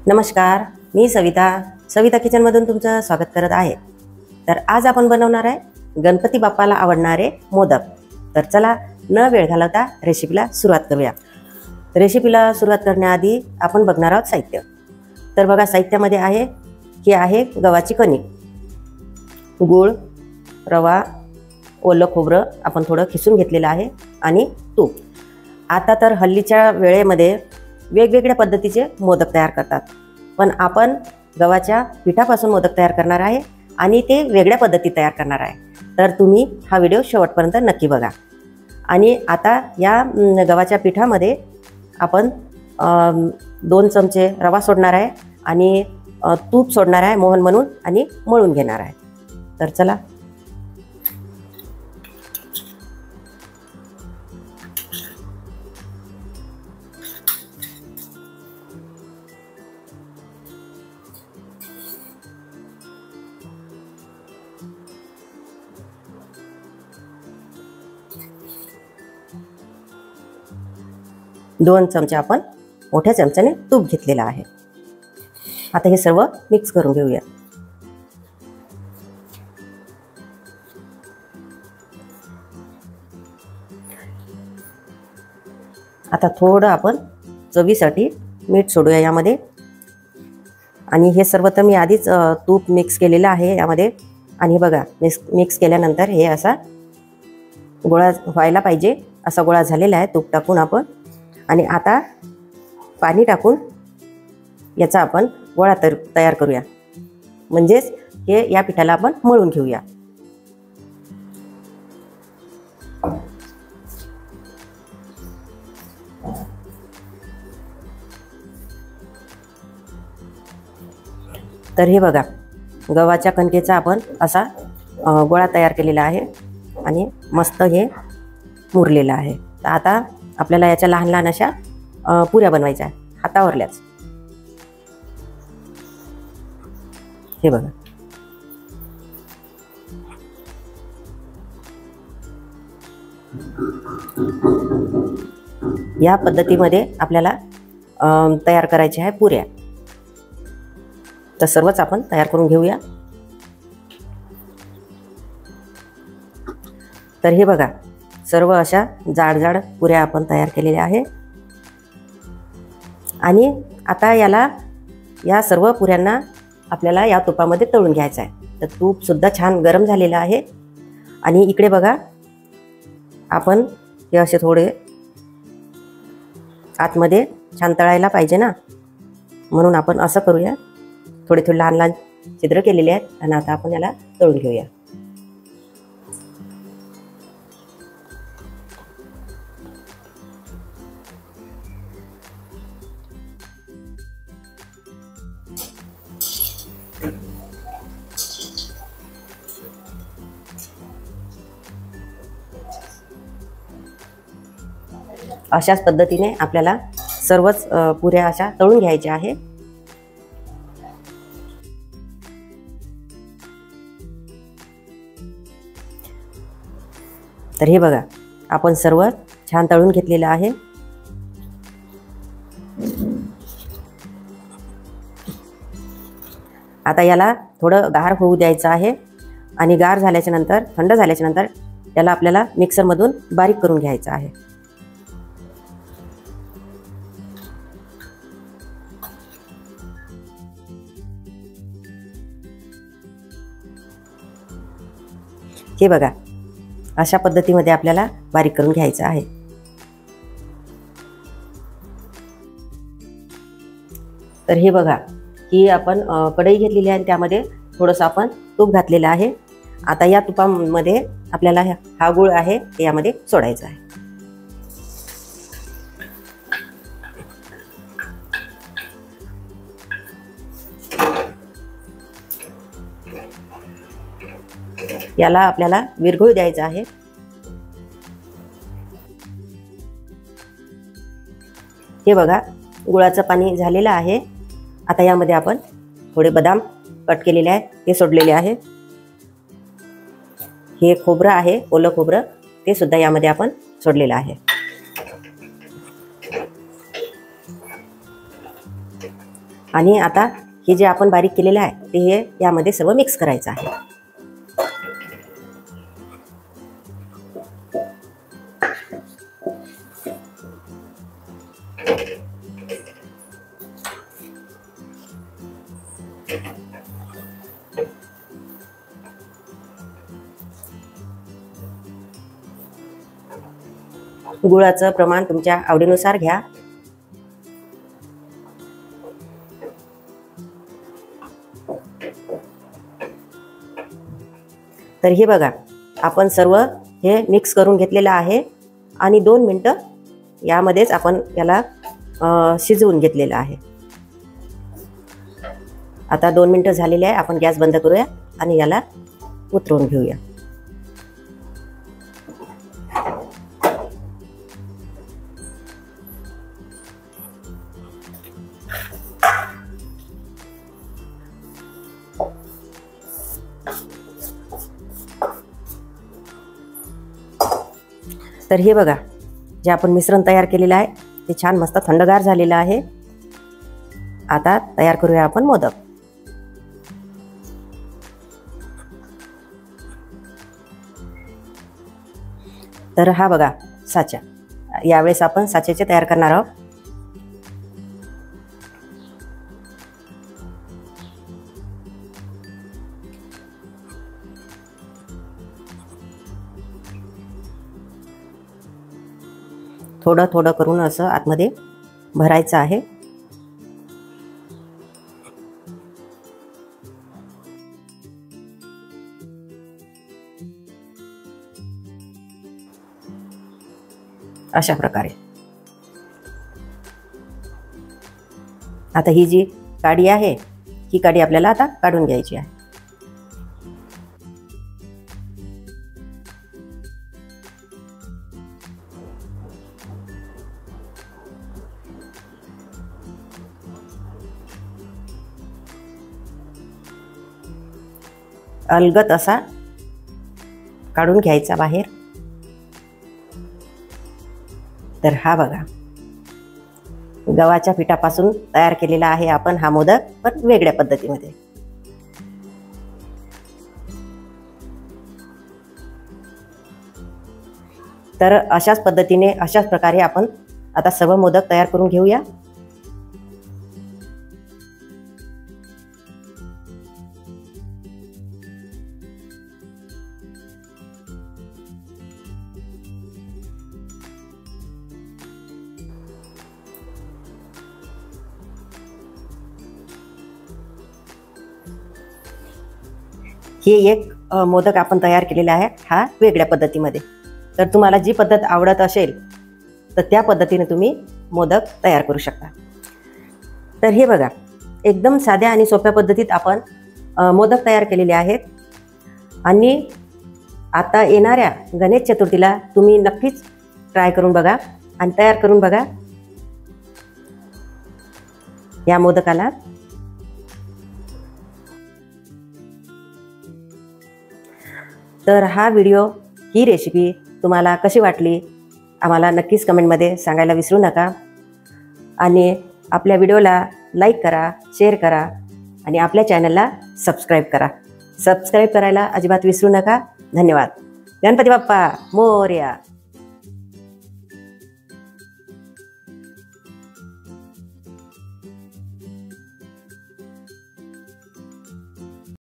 नमस्कार, मी सविता किचनमधून तुमचं स्वागत करत आहे। तर आज आपण बनवणार आहे गणपती बाप्पाला आवडणारे मोदक। तर चला न वेळ घालवता रेसिपीला सुरुवात करूया। रेसिपीला सुरुवात करण्याआधी आपण बघणार आहोत साहित्य। तर बघा, साहित्यामध्ये आहे गव्हाची कणिक, गूळ, रवा, ओलं खोबरं आपण थोडं खिसून घेतलेलं आहे आणि तूप। आता तर हल्लीच्या वेळेमध्ये वेगवेगळ्या पद्धतीचे मोदक तयार करतात, पण आपण गव्हाच्या पिठापासून मोदक तयार करणार आहे आणि ते वेगळ्या पद्धतीत तयार करणार आहे। तर तुम्ही हा व्हिडिओ शेवटपर्यंत नक्की बघा। आणि आता या गव्हाच्या पिठामध्ये आपण 2 चमचे रवा सोडणार आहे आणि तूप सोडणार आहे मोहन म्हणून आणि मळून घेणार आहे। तर चला, दोन चमचे आपण मोठ्या चमच्याने तूप घेतलेला आहे। आता हे सर्व मिक्स करून घेऊया। आता थोडं आपण चवीसाठी मीठ सोडूया यामध्ये। आणि हे सर्व तर मी आधीच तूप मिक्स केलेलं आहे यामध्ये। आणि बघा, मिक्स केल्यानंतर हे असा गोळा व्हायला पाहिजे, असा गोळा झालेला आहे तूप टाकून आपण। आणि आता पाणी टाकून याचा आपण गोळा तयार करूया, म्हणजेच हे या पिठाला आपण मळून घेऊया। तर हे बघा, गव्हाच्या कणकेचा आपण असा गोळा तयार केलेला आहे आणि मस्त हे मुरलेलं आहे। तर आता आपल्याला याच्या लहान लहान अशा पुऱ्या बनवायच्या आहेत, हातावरल्याच। हे बघा, या पद्धतीमध्ये आपल्याला तयार करायच्या आहे पुऱ्या। तर सर्वच आपण तयार करून घेऊया। तर हे बघा, सर्व अशा जाड पुऱ्या आपण तयार केलेल्या आहे। आणि आता या सर्व पुऱ्यांना आपल्याला या तुपामध्ये तळून घ्यायचं आहे। तर तूप सुद्धा छान गरम झालेलं आहे। आणि इकडे बघा, आपण हे असे थोडे आतमध्ये छान तळायला पाहिजे ना, म्हणून आपण असं करूया। थोडे लहान लहान छिद्र केलेले आहेत आणि आता आपण याला तळून घेऊया। अशाच पद्धतीने आपल्याला सर्वच पुऱ्या अशा तळून घ्यायच्या आहे। तर हे बघा, आपण सर्व छान तळून घेतलेलं आहे। आता याला थोडं गार होऊ द्यायचं आहे आणि गार झाल्याच्या नंतर, थंड झाल्याच्या नंतर याला आपल्याला मिक्सरमधून बारीक करून घ्यायचं आहे। हे बघा, अशा पद्धतीमध्ये आपल्याला बारीक करून घ्यायचं आहे। तर हे बघा, ही आपण कढई घेतलेली आहे आणि त्यामध्ये थोडंसं आपण तूप घातलेलं आहे। आता या तुपामध्ये आपल्याला हा गूळ आहे ते यामध्ये सोडायचा आहे। याला आपल्याला विरघळू द्यायचं आहे। हे बघा, गुळाचं पाणी झालेलं आहे। आता यामध्ये आपण थोडे बदाम कट केलेले आहेत ते सोडलेले आहे। हे खोबरं आहे, ओलं खोबरं, ते सुद्धा यामध्ये आपण सोडलेलं आहे। आणि आता हे जे आपण बारीक केलेलं आहे ते हे यामध्ये सर्व मिक्स करायचं आहे. गुळाचं प्रमाण तुमच्या आवडीनुसार घ्या. तर हे बघा, आपण सर्व हे मिक्स करून घेतलेलं आहे आणि 2 मिनिटं यामध्येच आपण याला शिजवून घेतलेलं आहे. आता 2 मिनिटं झालेली आहे. आपण गॅस बंद करूया आणि याला उतरवून घेऊया. तर हे बघा, जे आपण मिश्रण तयार केलेलं आहे ते छान मस्त थंडगार झालेलं आहे. आता तयार करूया आपण मोदक. तर हा बघा साचा. यावेळेस आपण साच्याचे तयार करणार आहोत. थोडं थोडं करून असं आतमध्ये भरायचं आहे. अशा प्रकारे. आता ही जी काडी आहे ही काडी आपल्याला आता काढून घ्यायची आहे. अलगद असा काढून घ्यायचा बाहेर. तर हा बघा, गव्हाच्या पिठापासून तयार केलेला आहे आपण हा मोदक, पण वेगळ्या पद्धतीमध्ये. तर अशाच पद्धतीने अशाच प्रकारे आपण आता सर्व मोदक तयार करून घेऊया. हे एक मोदक आपण तयार केलेला आहे हा वेगळ्या पद्धतीमध्ये. तर तुम्हाला जी पद्धत आवडत असेल तर त्या पद्धतीने तुम्ही मोदक तयार करू शकता. तर हे बघा, एकदम साध्या आणि सोप्या पद्धतीत आपण मोदक तयार केलेले आहेत. आणि आता येणाऱ्या गणेश चतुर्थीला तुम्ही नक्कीच ट्राय करून बघा आणि तयार करून बघा या मोदकाला. तर हा व्हिडिओ, ही रेसिपी तुम्हाला कशी वाटली आम्हाला नक्कीच कमेंटमध्ये सांगायला विसरू नका. आणि आपल्या व्हिडिओला लाईक करा, शेअर करा आणि आपल्या चॅनलला सबस्क्राईब करा. सबस्क्राईब करायला अजिबात विसरू नका. धन्यवाद. गणपती बाप्पा मोरया.